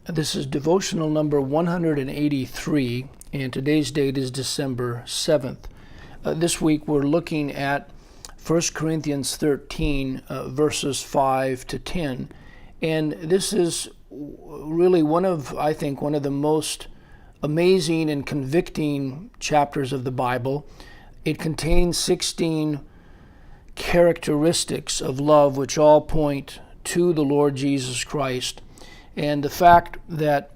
This is devotional number 183, and today's date is December 7th. This week we're looking at 1 Corinthians 13, verses 5 to 10. And this is really I think, one of the most amazing and convicting chapters of the Bible. It contains 16 characteristics of love which all point to the Lord Jesus Christ. And the fact that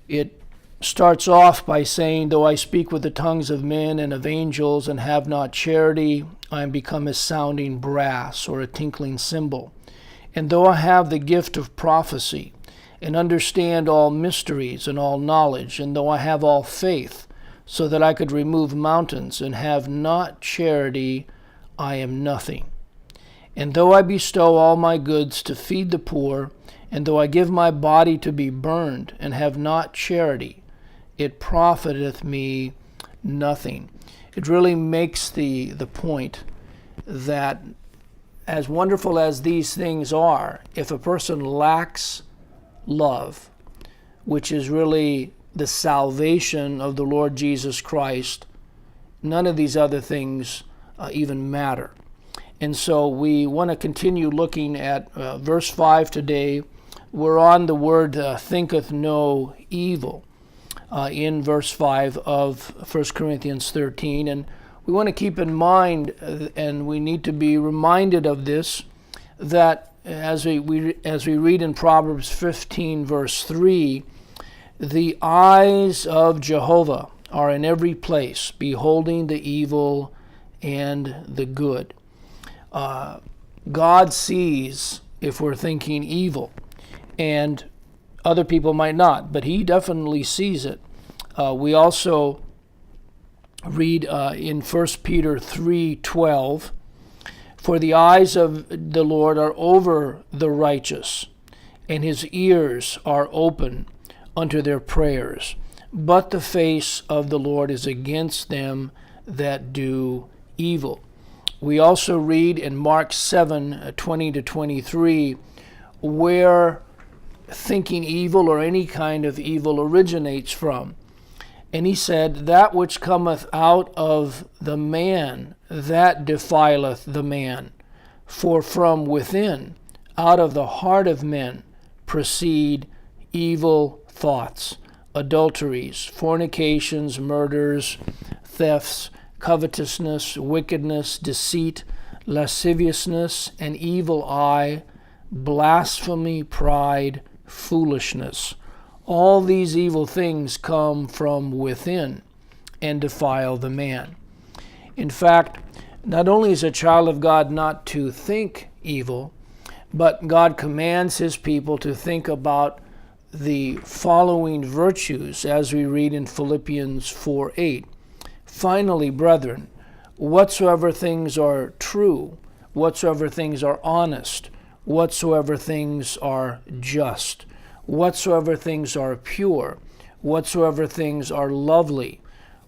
it starts off by saying, though I speak with the tongues of men and of angels and have not charity, I am become as sounding brass or a tinkling cymbal. And though I have the gift of prophecy and understand all mysteries and all knowledge, and though I have all faith so that I could remove mountains and have not charity, I am nothing. And though I bestow all my goods to feed the poor, and though I give my body to be burned and have not charity, it profiteth me nothing. It really makes the point that as wonderful as these things are, if a person lacks love, which is really the salvation of the Lord Jesus Christ, none of these other things even matter. And so we want to continue looking at verse 5 today. We're on the word thinketh no evil in verse 5 of 1 Corinthians 13. And we want to keep in mind, and we need to be reminded of this, that as we read in Proverbs 15 verse 3, the eyes of Jehovah are in every place, beholding the evil and the good. God sees if we're thinking evil, and other people might not, but he definitely sees it. We also read in 1 Peter 3:12, for the eyes of the Lord are over the righteous, and his ears are open unto their prayers. But the face of the Lord is against them that do evil. We also read in Mark 7:20 to 23, where thinking evil or any kind of evil originates from. And he said, that which cometh out of the man, that defileth the man. For from within, out of the heart of men, proceed evil thoughts, adulteries, fornications, murders, thefts, covetousness, wickedness, deceit, lasciviousness, an evil eye, blasphemy, pride, foolishness. All these evil things come from within and defile the man. In fact, not only is a child of God not to think evil, but God commands his people to think about the following virtues, as we read in Philippians 4:8. Finally, brethren, whatsoever things are true, whatsoever things are honest, whatsoever things are just, whatsoever things are pure, whatsoever things are lovely,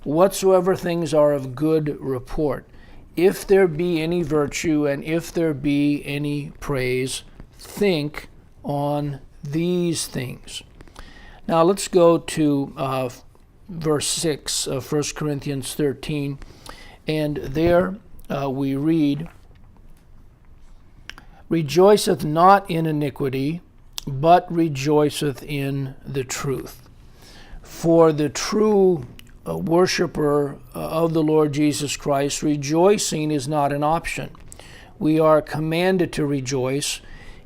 whatsoever things are of good report, if there be any virtue and if there be any praise, think on these things. Now let's go to verse 6 of 1 Corinthians 13, and there we read, rejoiceth not in iniquity, but rejoiceth in the truth. For the true worshiper of the Lord Jesus Christ, rejoicing is not an option. We are commanded to rejoice,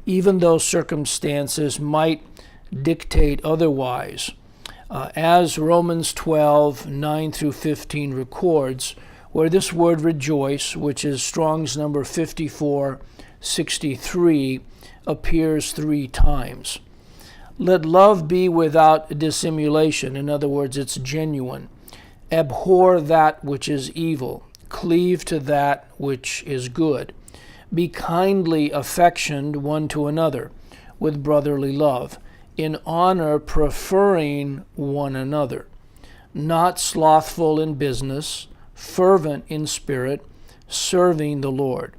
even though circumstances might dictate otherwise. As Romans 12:9 through 15 records, where this word rejoice, which is Strong's number 5463, appears 3 times. Let love be without dissimulation. In other words, it's genuine. Abhor that which is evil. Cleave to that which is good. Be kindly affectioned one to another with brotherly love, in honor preferring one another, not slothful in business, fervent in spirit, serving the Lord,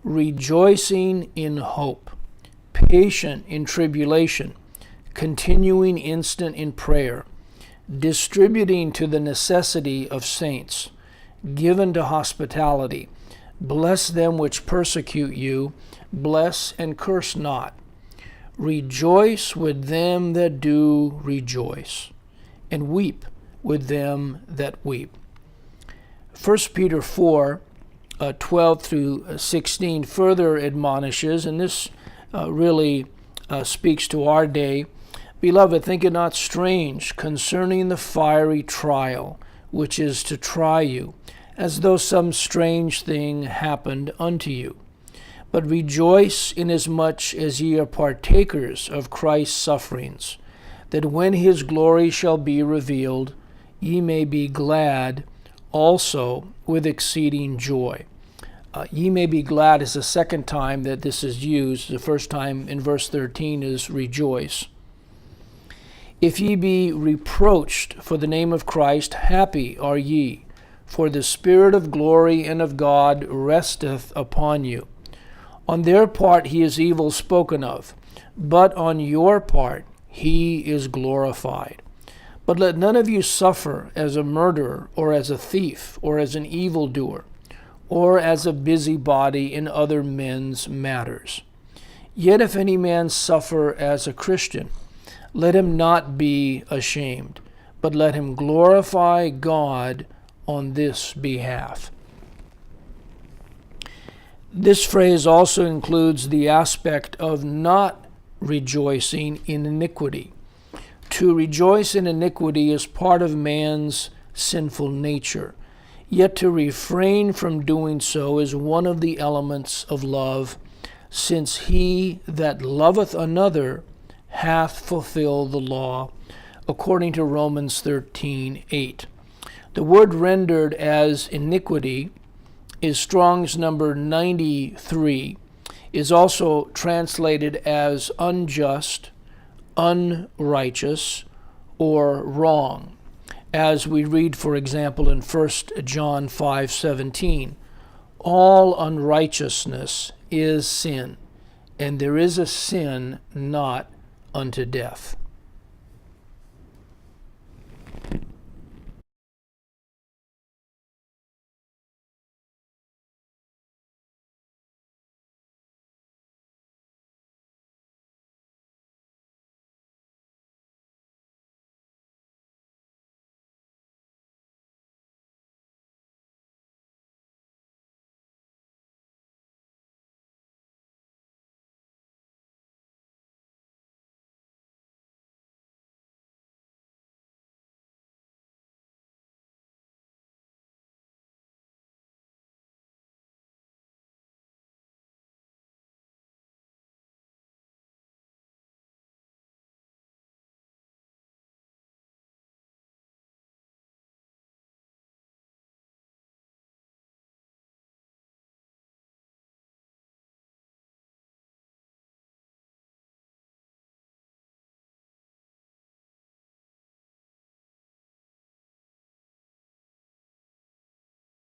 rejoicing in hope, patient in tribulation, continuing instant in prayer, distributing to the necessity of saints, given to hospitality. Bless them which persecute you, bless and curse not. Rejoice with them that do rejoice, and weep with them that weep. 1 Peter 4, 12 through 16 further admonishes, and this really speaks to our day. Beloved, think it not strange concerning the fiery trial, which is to try you, as though some strange thing happened unto you. But rejoice inasmuch as ye are partakers of Christ's sufferings, that when his glory shall be revealed, ye may be glad also with exceeding joy. Ye may be glad is the second time that this is used. The first time in verse 13 is rejoice. If ye be reproached for the name of Christ, happy are ye, for the Spirit of glory and of God resteth upon you. On their part he is evil spoken of, but on your part he is glorified. But let none of you suffer as a murderer, or as a thief, or as an evildoer, or as a busybody in other men's matters. Yet if any man suffer as a Christian, let him not be ashamed, but let him glorify God on this behalf. This phrase also includes the aspect of not rejoicing in iniquity. To rejoice in iniquity is part of man's sinful nature, yet to refrain from doing so is one of the elements of love, since he that loveth another hath fulfilled the law, according to Romans 13:8. The word rendered as iniquity is Strong's number 93, is also translated as unjust, unrighteous, or wrong, as we read, for example, in 1 John 5:17. All unrighteousness is sin, and there is a sin not unto death.